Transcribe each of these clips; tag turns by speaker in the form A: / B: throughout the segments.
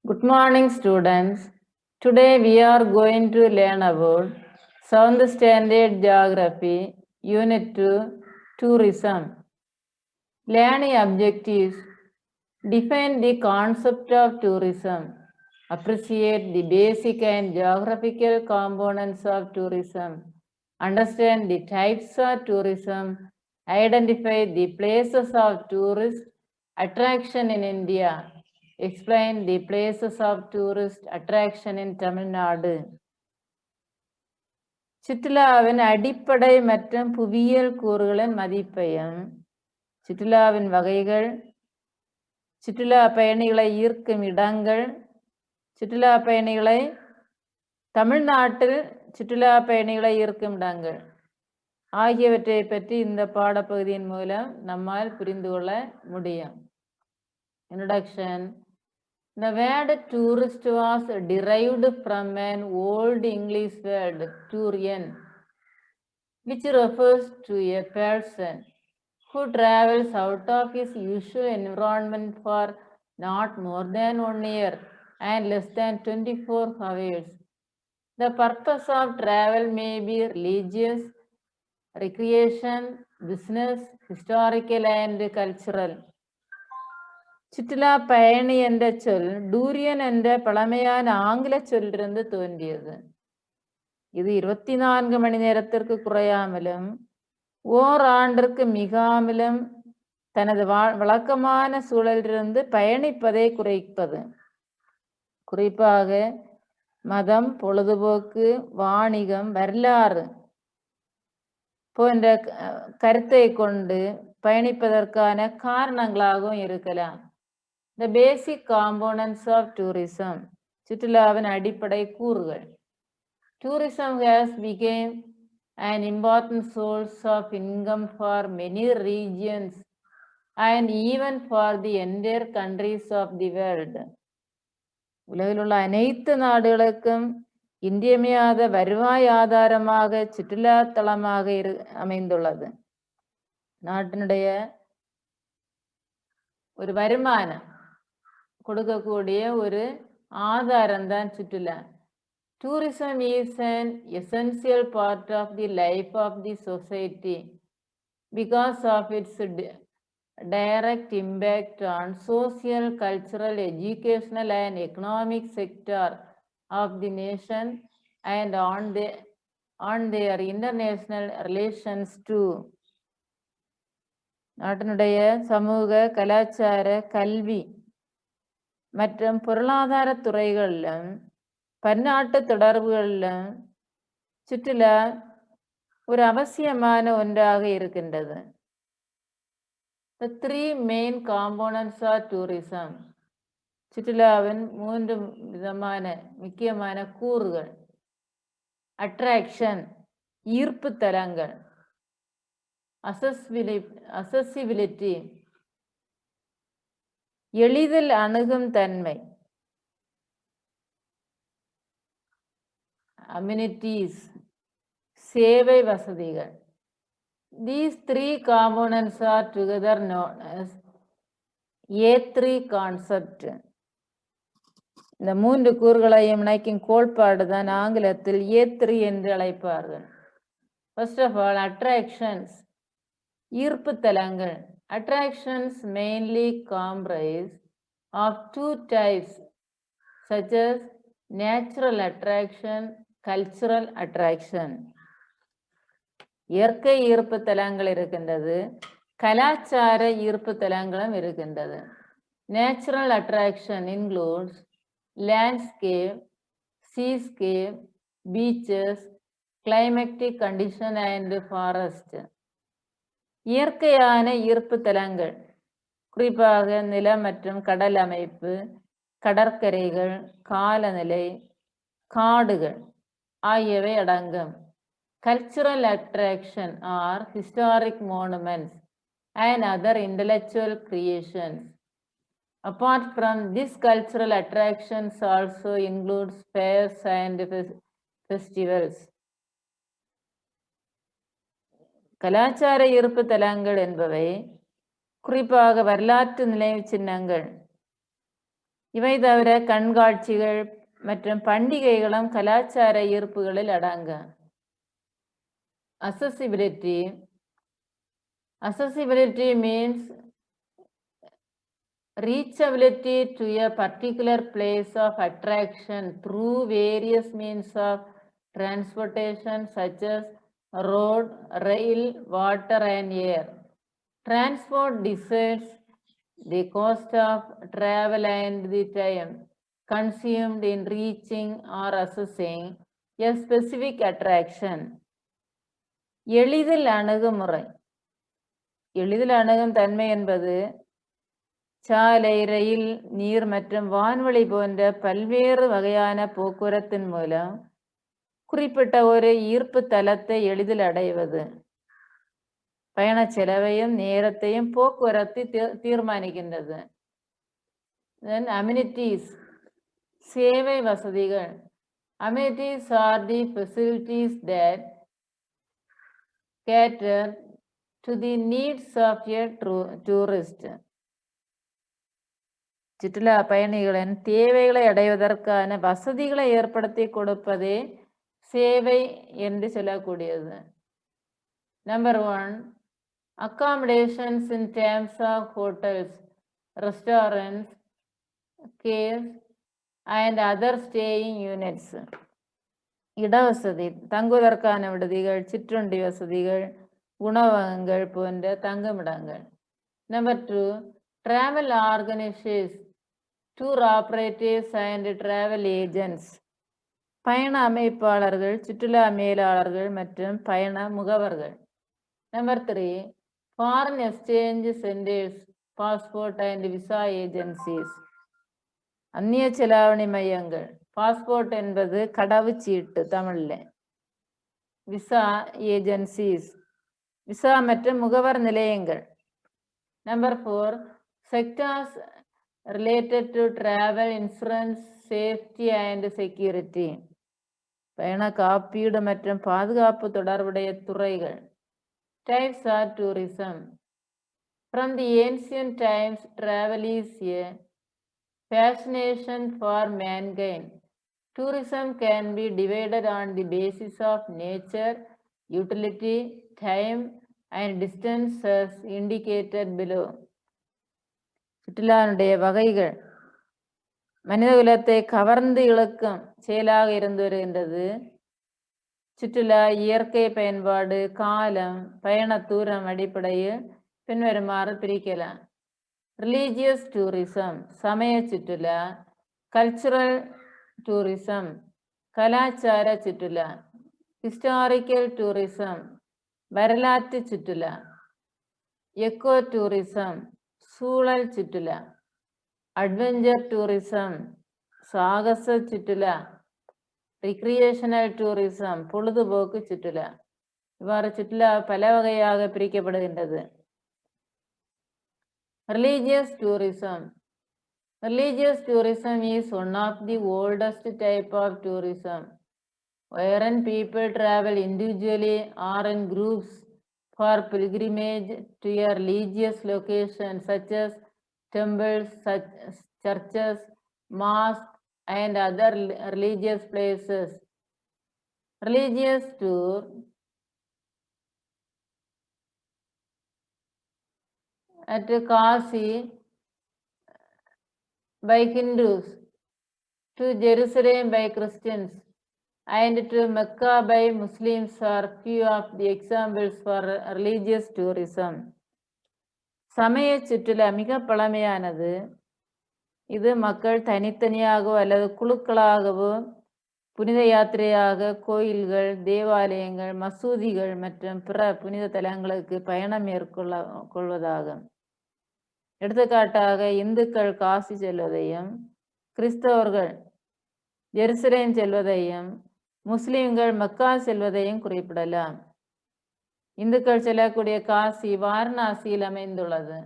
A: Good morning, students. Today we are going to learn about 7th Standard Geography, Unit 2, Tourism. Learning objectives: define the concept of tourism, appreciate the basic and geographical components of tourism, understand the types of tourism, identify the places of tourist attraction in India, explain the places of tourist attraction in Tamil Nadu. சுற்றுலாவின் அடிப்படை மற்றும் புவியியல் கூறுகளின் மதிப்பையும், சுற்றுலாவின் வகைகள், சுற்றுலா பயணிகளை ஈர்க்கும் இடங்கள், சுற்றுலா பயணிகளை தமிழ்நாட்டில் சுற்றுலா பயணிகளை ஈர்க்கும் இடங்கள் ஆகியவற்றை பற்றி இந்த பாடப்பகுதியின் மூலம் நம்மால் புரிந்து கொள்ள முடியும். Introduction. The word tourist was derived from an old English word, turian, which refers to a person who travels out of his usual environment for not more than 1 year and less than 24 hours. The purpose of travel may be religious, recreation, business, historical and cultural. சுற்றுலா பயணி என்ற சொல் durian என்ற பழமையான ஆங்கில சொல்லிலிருந்து தோன்றியது. இது 24 மணி நேரத்திற்கு குறையாமலும் ஓராண்டிற்கு மிகாமலும் தனது வழக்கமான சூழலிலிருந்து பயணிப்பதை குறிப்பது. குறிப்பாக மதம், பொழுதுபோக்கு, வாணிகம், வரலாறு போன்ற கருத்தை கொண்டு பயணிப்பதற்கான காரணங்களாகவும் இருக்கலாம். The basic components of tourism. சுற்றுலாவின் அடிப்படை கூறுகள். Tourism has become an important source of income for many regions and even for the entire countries of the world. உலகில் உள்ள அனைத்து நாடுகளுக்கும் இன்றியமையாத வருவாய் ஆதாரமாக சுற்றுலா தலமாக அமைந்துள்ளது. நாட்டினுடைய ஒரு வருமானம் கொடுக்கக்கூடிய ஒரு ஆதாரம் தான் சுற்றுலா. Tourism is an essential part of the life of the society because of its direct impact on social, cultural, educational and economic sector of the nation and on their international relations too. நாட்டினுடைய சமூக, கலாச்சார, கல்வி மற்றும் பொருளாதார துறைகளிலும் பன்னாட்டு தொடர்புகளிலும் சுற்றுலா ஒரு அவசியமான ஒன்றாக இருக்கின்றது. The three main components of tourism. சுற்றுலாவின் 3 விதமான முக்கியமான கூறுகள். Attraction, ஈர்ப்பு தலங்கள். Accessibility, எளிதில் அணுகும் தன்மை. Amenities, சேவை வசதிகள். These three components are together known as A3 concept. இந்த 3 கூறுகளையும் இணைக்கும் கோட்பாடு தான் ஆங்கிலத்தில் A3 என்று அழைப்பார்கள். First of all, attractions, ஈர்ப்பு தலங்கள். Attractions mainly comprise of 2 types such as natural attraction, cultural attraction. இயற்கை ஈர்ப்பு தலங்கள் இருக்கின்றது, கலாச்சார ஈர்ப்பு தலங்களும் இருக்கின்றது. Natural attraction includes landscape, seascape, beaches, climatic condition and forest. இயற்கையான ஈர்ப்பு தலங்கள் குறிப்பாக நில மற்றும் கடல் அமைப்பு, கடற்கரைகள், காலநிலை, காடுகள் ஆகியவை அடங்கும். Cultural attraction are historic monuments and other intellectual creations. Apart from this, cultural attractions also include fairs and festivals. கலாச்சார ஈர்ப்பு தலங்கள் என்பவை குறிப்பாக வரலாற்று நினைவு சின்னங்கள், இவை தவிர கண்காட்சிகள் மற்றும் பண்டிகைகளும் கலாச்சார ஈர்ப்புகளில் அடங்கும். Accessibility means reachability to a particular place of attraction through various means of transportation such as road, rail, water and air. Transport decides the cost of travel and the time consumed in reaching or accessing a specific attraction. எளிதில் அணுகுமுறை. எளிதில் அணுகும் தன்மை என்பது சாலை, ரயில், நீர் மற்றும் வான்வழி போன்ற பல்வேறு வகையான போக்குவரத்தின் மூலம் குறிப்பிட்ட ஒரு ஈர்ப்பு தலத்தை எளிதில் அடைவது. பயண செலவையும் நேரத்தையும் போக்குவரத்து தீர்மானிக்கின்றது. Then amenities, சேவை வசதிகள். Amenities are the facilities that cater to the needs of a tourist. சுற்றுலா பயணிகளின் தேவைகளை அடைவதற்கான வசதிகளை ஏற்படுத்தி கொடுப்பதே சேவை என்று சொல்லக்கூடியது. Number 1, accommodations in terms of hotels, restaurants, caves and other staying units. இடவசதி, தங்குவதற்கான விடுதிகள், சிற்றுண்டி வசதிகள், உணவகங்கள் போன்ற தங்குமிடங்கள். Number 2, travel organizations, tour operators and travel agents. பயண அமைப்பாளர்கள், சுற்றுலா மேலாளர்கள் மற்றும் பயண முகவர்கள். Number 3, foreign exchange centers, passport and visa agencies. அந்நிய செலாவணி மையங்கள். பாஸ்போர்ட் என்பது கடவுச்சீட்டு தமிழ்ல. விசா ஏஜென்சிஸ், விசா மற்றும் முகவர் நிலையங்கள். Number 4, sectors related to travel insurance, safety and security. பயண காப்பீடு மற்றும் பாதுகாப்பு தொடர்புடைய துறைகள். Types of tourism. From the ancient times, travel is a fascination for mankind. Tourism can be divided on the basis of nature, utility, time and distance as indicated below. சுற்றுலாவுடைய வகைகள். மனிதகுலத்தை கவர்ந்து இழுக்கும் செயலாக இருந்து வருகின்றது. சுற்றுலா இயற்கை பயன்பாடு, காலம், பயண தூரம் அடிப்படையில் பின்வருமாறு பிரிக்கலாம். ரிலீஜியஸ் டூரிசம், சமய சுற்றுலா. கல்ச்சுரல் டூரிசம், கலாச்சார சுற்றுலா. ஹிஸ்டாரிக்கல் டூரிசம், வரலாற்று சுற்றுலா. எக்கோ டூரிசம், சூழல் சுற்றுலா. அட்வென்ச்சர் டூரிசம், சாகச சுற்றுலா. ரிக்ரியேஷனல் டூரிசம், பொழுதுபோக்கு சுற்றுலா. இவ்வாறு சுற்றுலா பல வகையாக பிரிக்கப்படுகின்றது. Religious tourism. Religious tourism is one of the oldest type of tourism, wherein people travel individually or in groups for pilgrimage to a religious location such as temples, churches, mosques and other religious places. Religious tour at Kashi by Hindus, to Jerusalem by Christians, and to Mecca by Muslims are few of the examples for religious tourism. சமய சுற்றுலா மிக பழமையானது. இது மக்கள் தனித்தனியாகவோ அல்லது குழுக்களாகவோ புனித யாத்திரையாக கோயில்கள், தேவாலயங்கள், மசூதிகள் மற்றும் பிற புனித தலங்களுக்கு பயணம் மேற்கொள்வதாகும். எடுத்துக்காட்டாக இந்துக்கள் காசி செல்வதையும், கிறிஸ்தவர்கள் ஜெருசலேம் செல்வதையும், முஸ்லிம்கள் மக்கா செல்வதையும் குறிப்பிடலாம். இந்துக்கள் செல்லக்கூடிய காசி வாரணாசியில் அமைந்துள்ளது.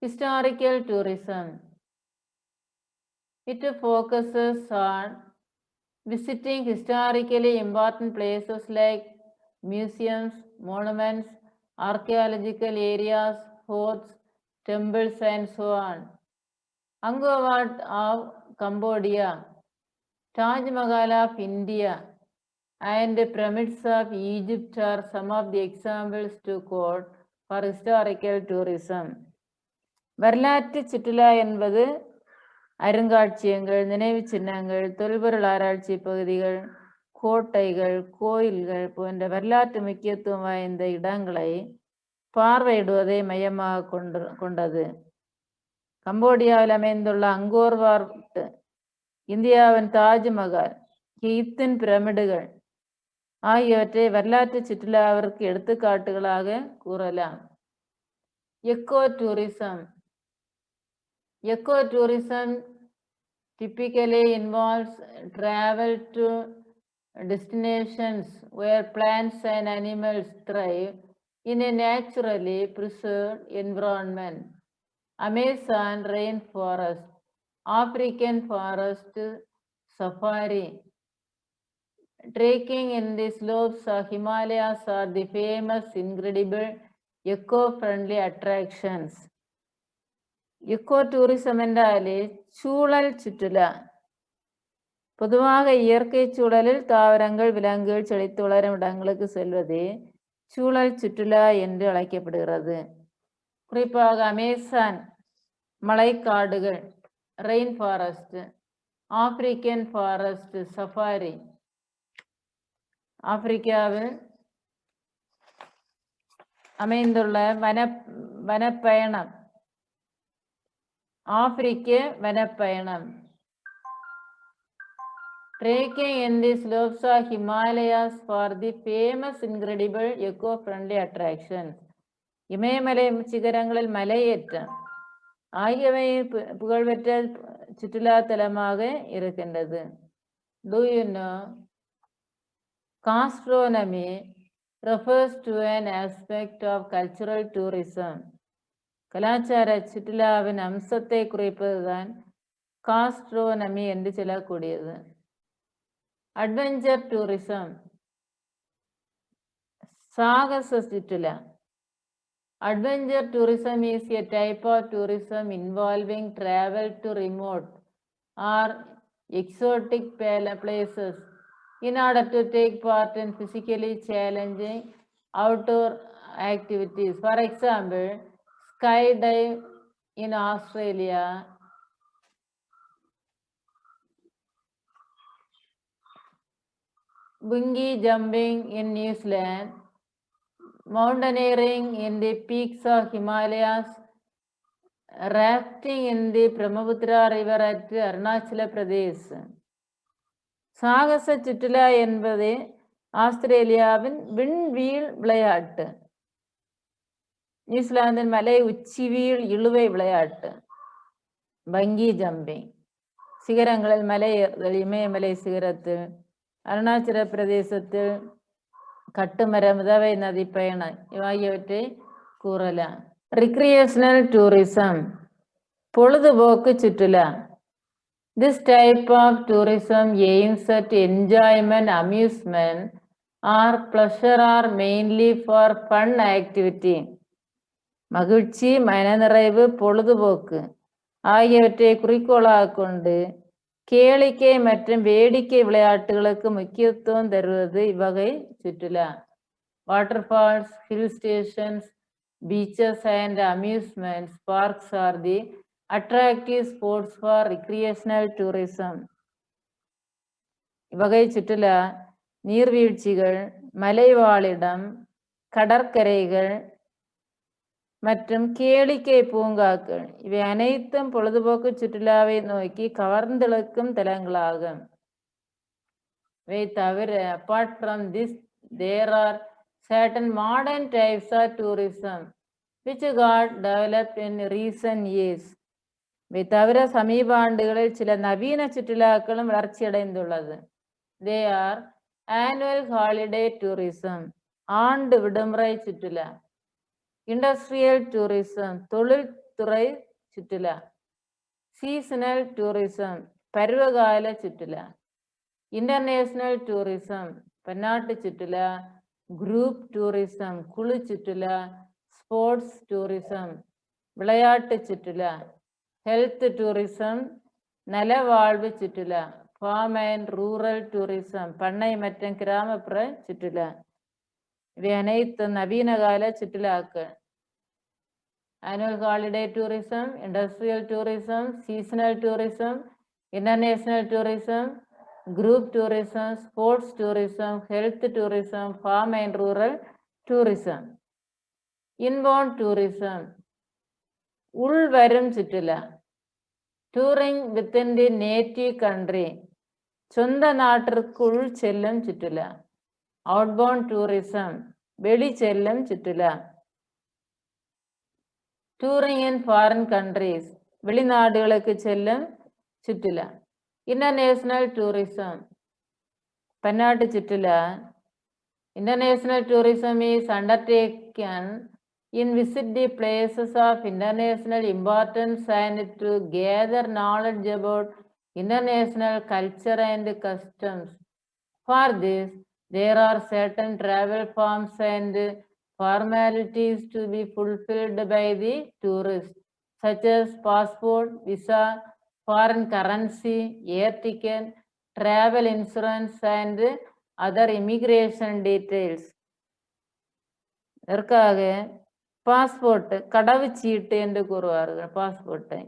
A: Historical tourism. It focuses on visiting historically important places like museums, monuments, archaeological areas, forts, temples and so on. Angkor Wat of Cambodia, Taj Mahal of India, and the pyramids of Egypt are some of the examples to quote for historical tourism. வரலாற்று சுற்றுலா என்பது அருங்காட்சியகங்கள், நினைவு சின்னங்கள், தொல்பொருள் ஆராய்ச்சி பகுதிகள், கோட்டைகள், கோயில்கள் போன்ற வரலாற்று முக்கியத்துவம் வாய்ந்த இடங்களை பார்வையிடுவதை மையமாக கொண்டது. கம்போடியாவில் அமைந்துள்ள அங்கோர் வாட், இந்தியாவின் தாஜ்மஹால், எகிப்தின் பிரமிடுகள் ஆகியவற்றை வரலாற்று சுற்றுலாவிற்கு எடுத்துக்காட்டுகளாக கூறலாம். Echo tourism. Eco tourism typically involves travel to destinations where plants and animals thrive in a naturally preserved environment. Amazon rainforest, African forest safari, trekking in the slopes of Himalayas are the famous, incredible, eco-friendly attractions. Echo tourism என்றாலே சூழல் சுற்றுலா. பொதுவாக இயற்கை சூழலில் தாவரங்கள், விலங்குகள் செழித்து வளரும் இடங்களுக்கு செல்வதே சூழல் சுற்றுலா என்று அழைக்கப்படுகிறது. குறிப்பாக அமேசான் மலைக்காடுகள், rain forest, African forest safari, ஆப்பிரிக்காவில் அமைந்துள்ள வனப்பயணம், ஆப்பிரிக்க வனப்பயணம், trekking in the slopes of Himalayas for the famous, incredible, eco-friendly attractions. இமயமலை சிகரங்களில் மலையேற்றம் ஆகியவை புகழ்பெற்ற சுற்றுலா தலமாக இருக்கின்றது. Do you know? Gastronomy refers to an aspect of cultural tourism. கலாச்சார சுற்றுலாவின் அம்சத்தை குறிப்பதுதான் காஸ்ட்ரோனமி என்று சொல்லக்கூடியது. அட்வென்ச்சர் டூரிசம், சாகச சுற்றுலா. Adventure tourism is a type of tourism involving travel to remote or exotic places in order to take part in physically challenging outdoor activities. For example, skydive in Australia, bungee jumping in New Zealand, mountaineering in the peaks of Himalayas, rafting in the Brahmaputra river at Arunachal Pradesh. சாகச சுற்றுலா என்பது ஆஸ்திரேலியாவின் விண்வீழ் விளையாட்டு, நியூசிலாந்தின் மலை உச்சிவீழ் இழுவை விளையாட்டு, பங்கி jumping, சிகரங்களில் மலை ஏறுதல், இமயமலை சிகரத்தில், அருணாச்சல பிரதேசத்தில் கட்டுமரம், உதவை நதி பயணம் ஆகியவற்றை கூறலாம். ரிக்ரியேஷனல் டூரிசம், பொழுதுபோக்கு சுற்றுலா. This type of tourism aims at enjoyment, amusement or pleasure or mainly for fun activity. மகிழ்ச்சி, மனநிறைவு, பொழுதுபோக்கு ஆகியவற்றை குறிக்கோளாக கொண்டு கேளிக்கை மற்றும் வேடிக்கை விளையாட்டுகளுக்கு முக்கியத்துவம் தருவது இவ்வகை சுற்றுலா. Waterfalls, hill stations, beaches and amusement parks are the attractive sports for recreational tourism. இவ்வகை சுற்றுலா நீர்வீழ்ச்சிகள், மலைவாழிடம், கடற்கரைகள் மற்றும் கேளிக்கை பூங்காக்கள் இவை அனைத்தும் பொழுதுபோக்கு சுற்றுலாவை நோக்கி கவர்ந்தெழுக்கும் தலங்களாகும். இவை தவிர apart from this there are certain modern types of tourism which got developed in recent years. இவை தவிர சமீப ஆண்டுகளில் சில நவீன சுற்றுலாக்களும் வளர்ச்சி அடைந்துள்ளது. They are annual holiday tourism, ஆண்டு விடுமுறை சுற்றுலா, இண்டஸ்ட்ரியல் டூரிசம், தொழில்துறை சுற்றுலா, சீசனல் டூரிசம், பருவகால சுற்றுலா, இன்டர்நேஷனல் டூரிசம், பன்னாட்டு சுற்றுலா, குரூப் டூரிசம், குழு சுற்றுலா, ஸ்போர்ட்ஸ் டூரிசம், விளையாட்டு சுற்றுலா, ஹெல்த் டூரிசம், நலவாழ்வு சுற்றுலா, ஃபார்ம் அண்ட் ரூரல் டூரிசம், பண்ணை மற்றும் கிராமப்புற சுற்றுலா. இவை அனைத்தும் நவீன கால சுற்றுலாக்கள். Annual holiday tourism, industrial tourism, seasonal tourism, international tourism, group tourism, sports tourism, health tourism, farm and rural tourism. Inbound tourism, உள்வரும் சுற்றுலா, touring within the native country, சொந்த நாட்டிற்குள் செல்லும் சுற்றுலா. அவுட்பவுண்ட் டூரிசம், வெளி செல்லும் சுற்றுலா. டூரிங் இன் ஃபாரின் கண்ட்ரீஸ், வெளிநாடுகளுக்கு செல்லும் சுற்றுலா. இன்டர்நேஷனல் டூரிசம், பன்னாட்டு சுற்றுலா. International tourism is undertaken in visit the places of international importance and to gather knowledge about international culture and customs. For this, there are certain travel forms and formalities to be fulfilled by the tourist, such as passport, visa, foreign currency, air ticket, travel insurance, and other immigration details. இதற்காக passport, கடவுச்சீட்டு என்று கூறுவார்கள். பாஸ்போர்ட்டை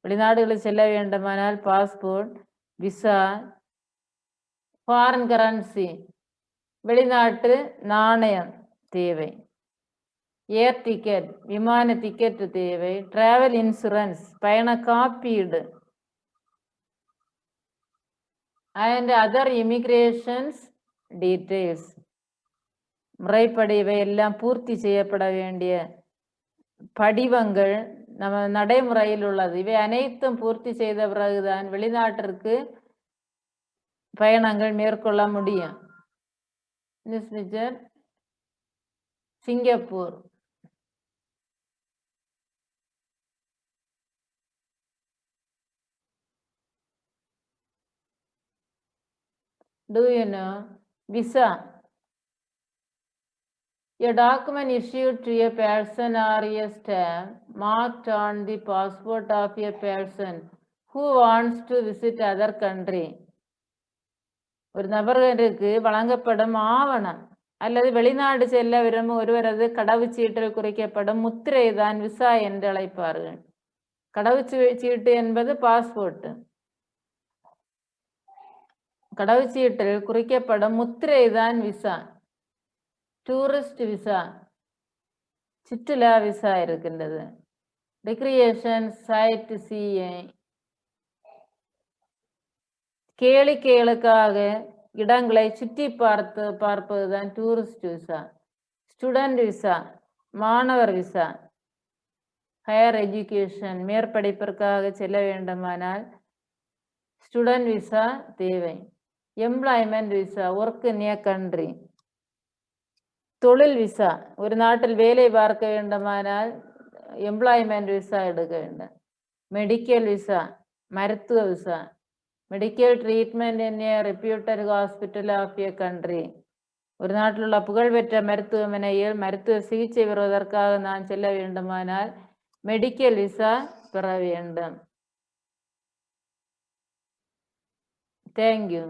A: வெளிநாடுகளில் செல்ல வேண்டுமானால் passport, visa, foreign currency வெளிநாட்டு நாணயம் தேவை, ஏர் டிக்கெட் விமான டிக்கெட் தேவை, டிராவல் இன்சூரன்ஸ் பயண காப்பீடு, and other immigrations details. முறைப்படி இவை எல்லாம் பூர்த்தி செய்யப்பட வேண்டிய படிவங்கள் நம்ம நடைமுறையில் உள்ளது. இவை அனைத்தும் பூர்த்தி செய்த பிறகுதான் வெளிநாட்டிற்கு பயணங்கள் மேற்கொள்ள முடியும். Singapore. Do you know visa? A document issued to a person or a stamp marked on the passport of a person who wants to visit other country. ஒரு நபருக்கு வழங்கப்படும் ஆவணம் அல்லது வெளிநாடு செல்ல விரும்பும் ஒருவரது கடவுச்சீட்டில் குறிக்கப்படும் முத்திரை தான் விசா என்று அழைப்பார்கள். கடவுச்சீட்டு என்பது பாஸ்போர்ட். கடவுச்சீட்டில் குறிக்கப்படும் முத்திரை தான் விசா. டூரிஸ்ட் விசா, சுற்றுலா விசா இருக்கின்றது. ரெக்ரியேஷன், சைட் சீயிங், கேளிக்கைகளுக்காக இடங்களை சுற்றி பார்ப்பதுதான் டூரிஸ்ட் விசா. ஸ்டூடெண்ட் விசா, மாணவர் விசா. ஹையர் எஜுகேஷன், மேற்படிப்பிற்காக செல்ல வேண்டுமானால் ஸ்டூடெண்ட் விசா தேவை. Employment visa, work in a country. தொழில் விசா, ஒரு நாட்டில் வேலை பார்க்க வேண்டுமானால் எம்ப்ளாய்மெண்ட் விசா எடுக்க வேண்டும். மெடிக்கல் விசா, மருத்துவ visa. Medical treatment in a reputed hospital of a country, ஒரு நாட்டில் உள்ள புகழ்பெற்ற மருத்துவமனையில் மருத்துவ சிகிச்சை பெறுவதற்காக நான் செல்ல வேண்டுமானால் மெடிக்கல் விசா பெற வேண்டும். தேங்க்யூ.